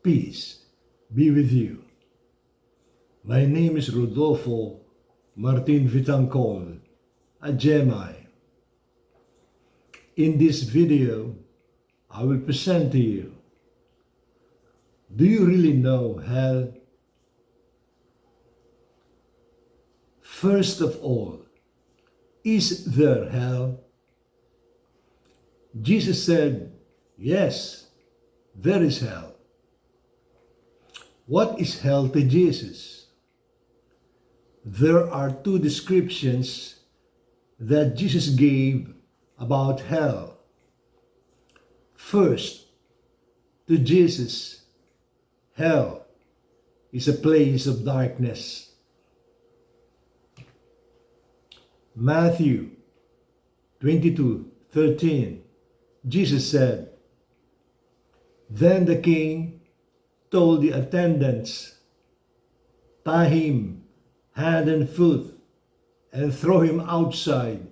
Peace be with you. My name is Rodolfo Martin Vitancol, a Gemini. In this video, I will present to you, do you really know hell? First of all, is there hell? Jesus said, yes, there is hell. What is hell to Jesus? There are two descriptions that Jesus gave about hell. First, to Jesus, hell is a place of darkness. Matthew 22:13, Jesus said, "Then the king told the attendants, tie him hand and foot and throw him outside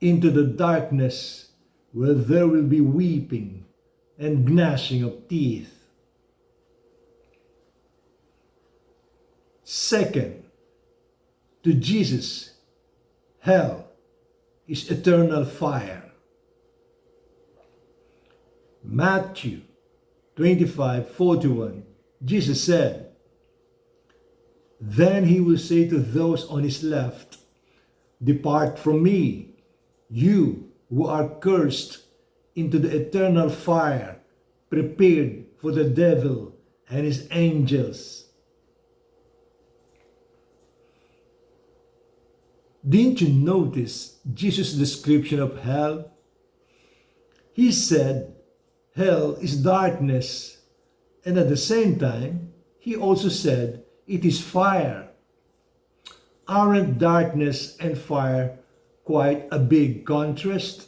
into the darkness where there will be weeping and gnashing of teeth." Second, to Jesus, hell is eternal fire. Matthew 25:41, Jesus said, "Then he will say to those on his left, 'Depart from me, you who are cursed, into the eternal fire prepared for the devil and his angels.'" Didn't you notice Jesus' description of hell? He said hell is darkness, and at the same time, he also said it is fire. Aren't darkness and fire quite a big contrast?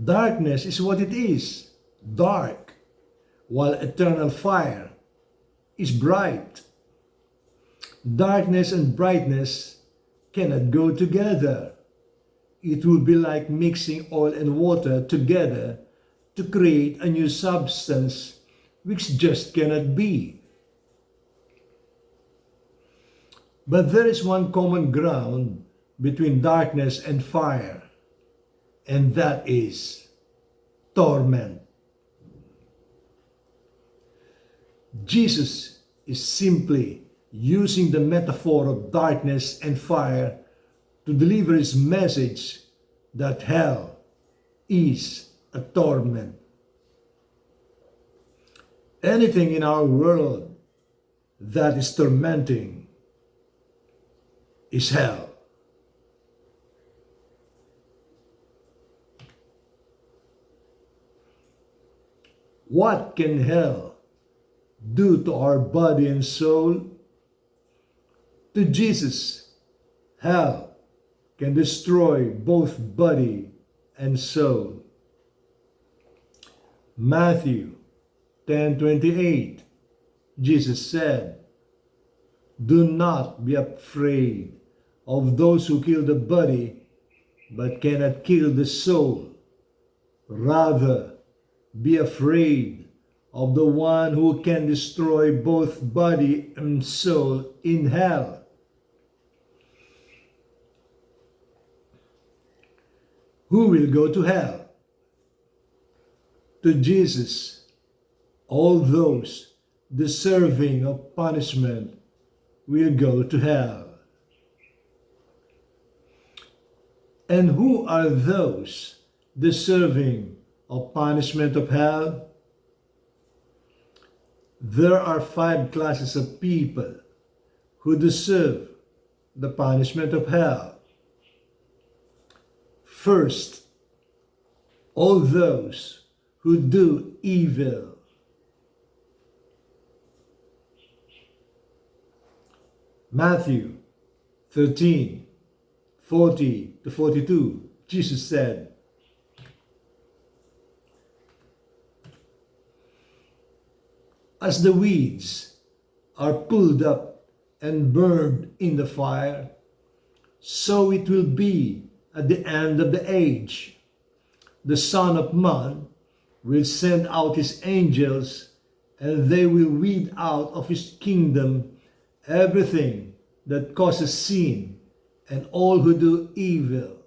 Darkness is what it is, dark, while eternal fire is bright. Darkness and brightness cannot go together. It will be like mixing oil and water together to create a new substance which just cannot be. But there is one common ground between darkness and fire, and that is torment. Jesus is simply using the metaphor of darkness and fire to deliver his message that hell is a torment. Anything in our world that is tormenting is hell. What can hell do to our body and soul? To Jesus, hell can destroy both body and soul. Matthew 10:28, Jesus said, "Do not be afraid of those who kill the body, but cannot kill the soul. Rather, be afraid of the one who can destroy both body and soul in hell." Who will go to hell? To Jesus, all those deserving of punishment will go to hell. And who are those deserving of punishment of hell? There are 5 classes of people who deserve the punishment of hell. First, all those who do evil. Matthew 13:40-42, Jesus said, "As the weeds are pulled up and burned in the fire, so it will be at the end of the age. The Son of Man will send out his angels, and they will weed out of his kingdom everything that causes sin and all who do evil.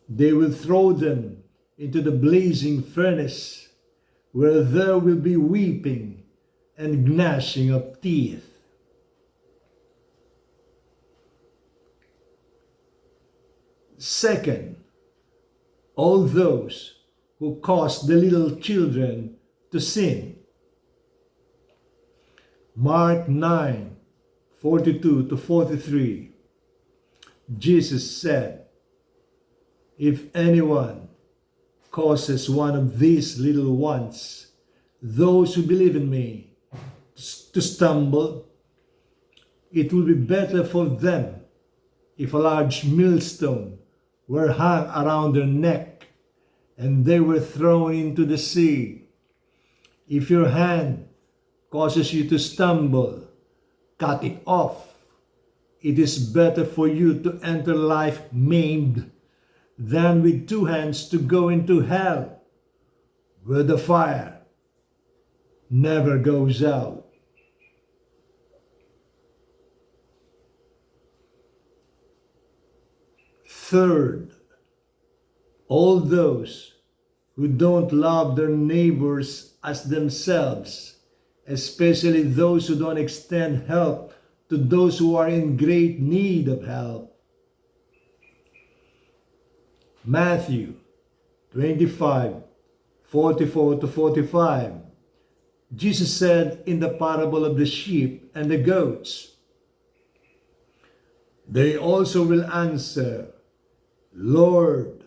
They will throw them into the blazing furnace, where there will be weeping and gnashing of teeth. Second, all those who cause the little children to sin. Mark 9:42-43. Jesus said, "If anyone causes one of these little ones, those who believe in me, to stumble, it would be better for them if a large millstone were hung around their neck and they were thrown into the sea. If your hand causes you to stumble, cut it off. It is better for you to enter life maimed than with two hands to go into hell, where the fire never goes out." Third, all those who don't love their neighbors as themselves, especially those who don't extend help to those who are in great need of help. Matthew 25:44-45. Jesus said in the parable of the sheep and the goats, "They also will answer, 'Lord,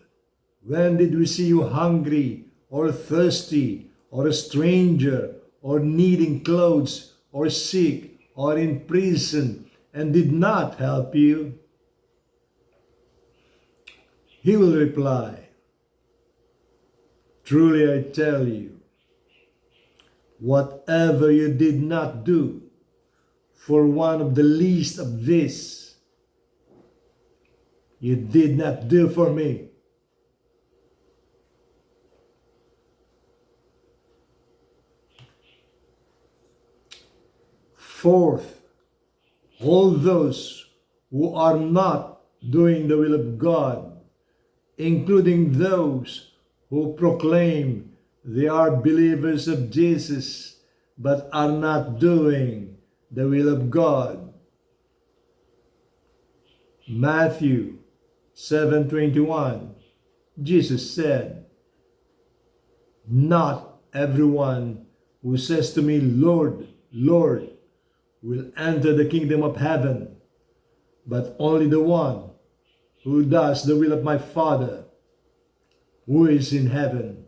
when did we see you hungry or thirsty or a stranger or needing clothes or sick or in prison and did not help you?' He will reply, 'Truly I tell you, whatever you did not do for one of the least of this, you did not do for me.'" Fourth, all those who are not doing the will of God, including those who proclaim they are believers of Jesus but are not doing the will of God. Matthew 7:21. Jesus said, "Not everyone who says to me, 'Lord, Lord,' will enter the kingdom of heaven, but only the one who does the will of my Father who is in heaven."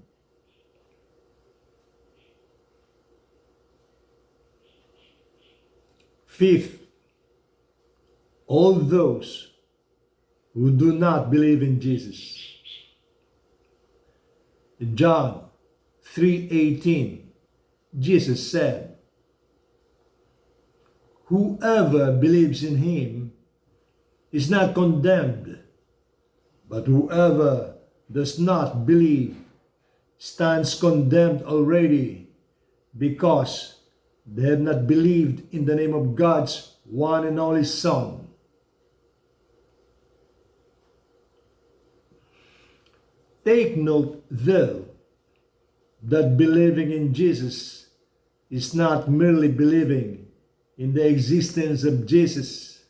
Fifth, all those who do not believe in Jesus. In John 3:18, Jesus said, "Whoever believes in him is not condemned, but whoever does not believe stands condemned already, because they have not believed in the name of God's one and only Son." Take note, though, that believing in Jesus is not merely believing in the existence of Jesus,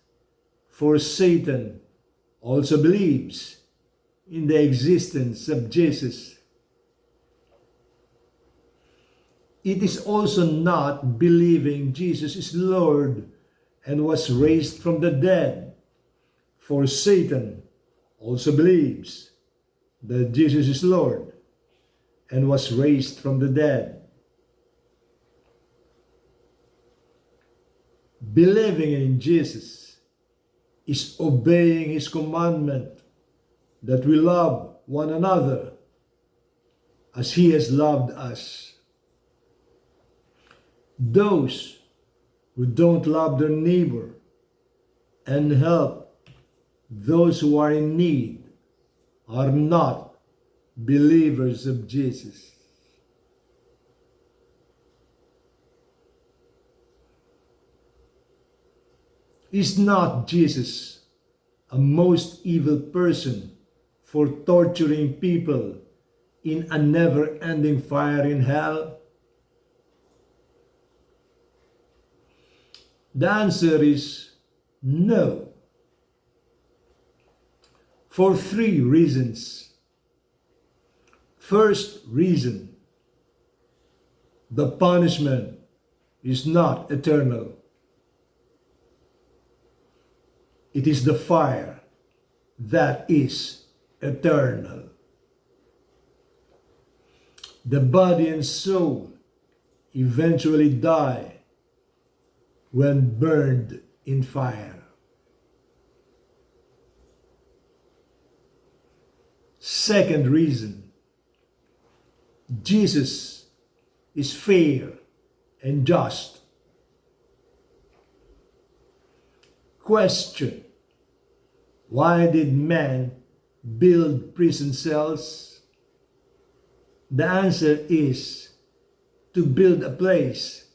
for Satan also believes in the existence of Jesus. It is also not believing Jesus is Lord and was raised from the dead, for Satan also believes that Jesus is Lord and was raised from the dead. Believing in Jesus is obeying his commandment that we love one another as he has loved us. Those who don't love their neighbor and help those who are in need are not believers of Jesus. Is not Jesus a most evil person for torturing people in a never-ending fire in hell? The answer is no. For three reasons. First reason, the punishment is not eternal. It is the fire that is eternal. The body and soul eventually die when burned in fire. Second reason, Jesus is fair and just. Question: why did man build prison cells? The answer is to build a place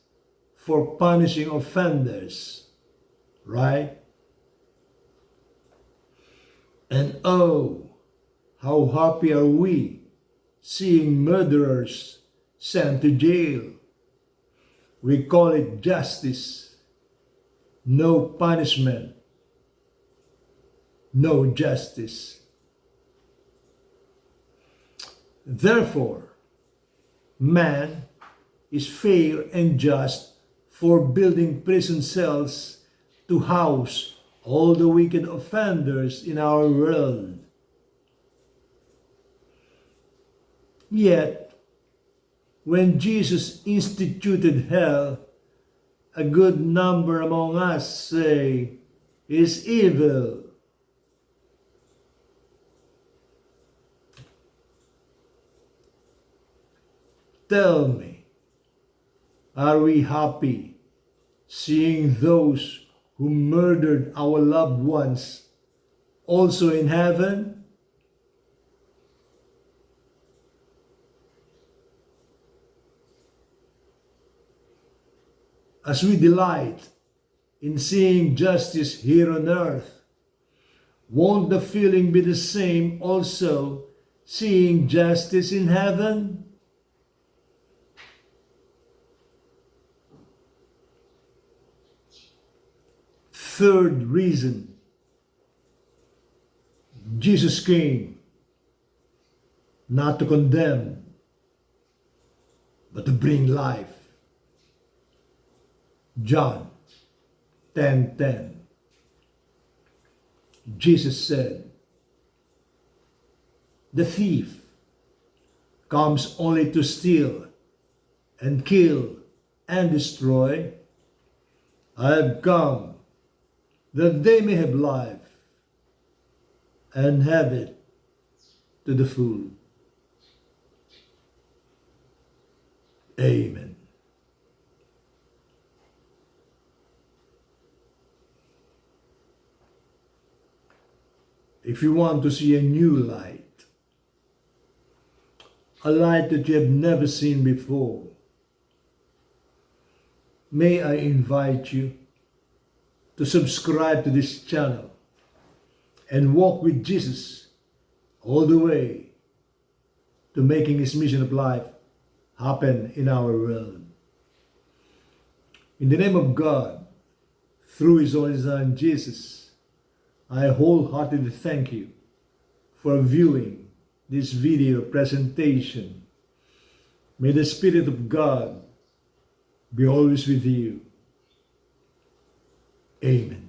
for punishing offenders, right? And oh, how happy are we seeing murderers sent to jail. We call it justice. No punishment, no justice. Therefore, man is fair and just for building prison cells to house all the wicked offenders in our world. Yet, when Jesus instituted hell, a good number among us say is evil. Tell me, are we happy seeing those who murdered our loved ones also in heaven? As we delight in seeing justice here on earth, won't the feeling be the same also seeing justice in heaven? Third reason, Jesus came not to condemn, but to bring life. John 10:10. Jesus said, "The thief comes only to steal and kill and destroy. I have come that they may have life and have it to the full." Amen. If you want to see a new light, a light that you have never seen before, may I invite you to subscribe to this channel and walk with Jesus all the way to making His mission of life happen in our world. In the name of God, through His only Son, Jesus, I wholeheartedly thank you for viewing this video presentation. May the Spirit of God be always with you. Amen.